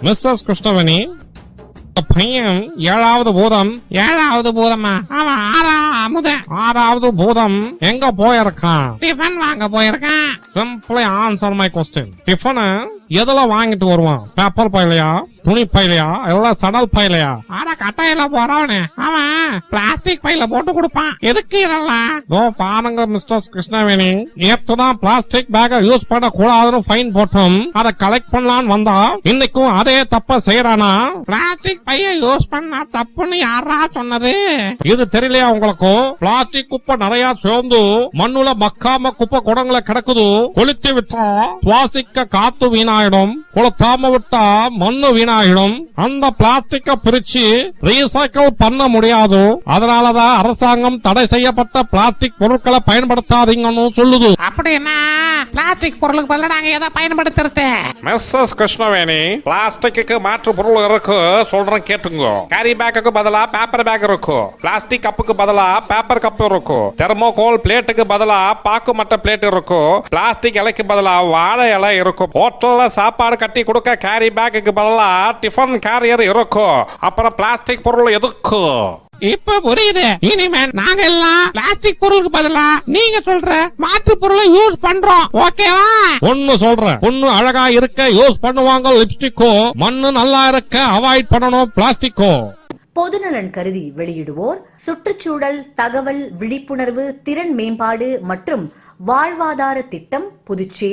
Mrs Krishnaveni, பையன் ஏழாவது பூதம். ஏழாவது பூதமா? ஆமா, ஆறாவது பூதம் எங்க போயிருக்கான்? டிஃபன் வாங்க போயிருக்கான். Simply answer my question. Tiffin எதுல வாங்கிட்டு வருவான்? பேப்பர் பையிலையா, துணி பையிலையா, எல்லாம் சடல் பையிலையா? ஆனா கட்டையில போறவனே அவன் பிளாஸ்டிக் பையில போட்டு கொடுப்பான். எதுக்கு இதெல்லாம்? பாருங்க மிஸ்டர் கிருஷ்ணவேணி, நேத்துதான் பிளாஸ்டிக் பேக்க யூஸ் பண்ண கூடாதுன்னு ஃபைன் போட்டோம். அதை கலெக்ட் பண்ணலான்னு வந்தா இன்னைக்கும் அதே தப்ப செய்யறானா? பிளாஸ்டிக் பைய யூஸ் பண்ணா தப்புன்னு யாரா சொன்னது? இது தெரியலையா உங்களுக்கு? பிளாஸ்டிக் குப்பை நிறைய சேர்ந்து மண்ணுல மக்காம குப்பை குடங்களை கிடக்குது. கொளுத்தி விட்டா சுவாசிக்க காத்து வீணாயிடும், கொளுத்தாம விட்டா மண்ணு வீணாயிடும். அந்த பிளாஸ்டிக்க பிரிச்சு ரீசைக்கிள் பண்ண முடியாது. அதனாலதான் அரசாங்கம் தடை செய்யப்பட்ட பிளாஸ்டிக் பொருட்களை பயன்படுத்தாதீங்கன்னு சொல்லுது. அப்படின்னா பிளாஸ்டிக் பொருளுக்கு பதிலா நாங்க எதை பயன்படுத்துறது? மிஸ்ஸஸ் கிருஷ்ணவேணி, பிளாஸ்டிக்கு மாற்று பொருள் இருக்கு, சொல்றேன் கேட்டுங்க. கேரி பேக்கு பதிலா பேப்பர் பேக் இருக்கு, பிளாஸ்டிக் கப்புக்கு பதிலா பேப்பர் கப் இருக்கு, தெர்மோகோல் பிளேட்டுக்கு பதிலா பாக்கு மட்ட பிளேட் இருக்கு, பிளாஸ்டிக் இலைக்கு பதிலா வாழை இலை இருக்கும், ஹோட்டல்ல சாப்பாடு கட்டி கொடுக்க கேரி பேக்கு பதிலா டிஃபன் கேரியர் இருக்கும். அப்புறம் பிளாஸ்டிக் பொருள் எதுக்கு? இப்ப புரியுது. இனிமே நாங்க எல்லாம் பிளாஸ்டிக் பொருளுக்கு பதிலா நீங்க சொல்ற மாற்று பொருளை யூஸ் பண்றோம். ஓகேவா? ஒன்னு சொல்றேன், பொண்ணு அழகா இருக்க யூஸ் பண்ணுவாங்க லிப்ஸ்டிக்கோ, மண்ணு நல்லா இருக்க அவாய்ட் பண்ணணும் பிளாஸ்டிக்கோ. பொதுநலன் கருதி வெளியிடுவோர் சுற்றுச்சூழல் தகவல் விழிப்புணர்வு திறன் மேம்பாடு மற்றும் வாழ்வாதார திட்டம், புதுச்சேரி.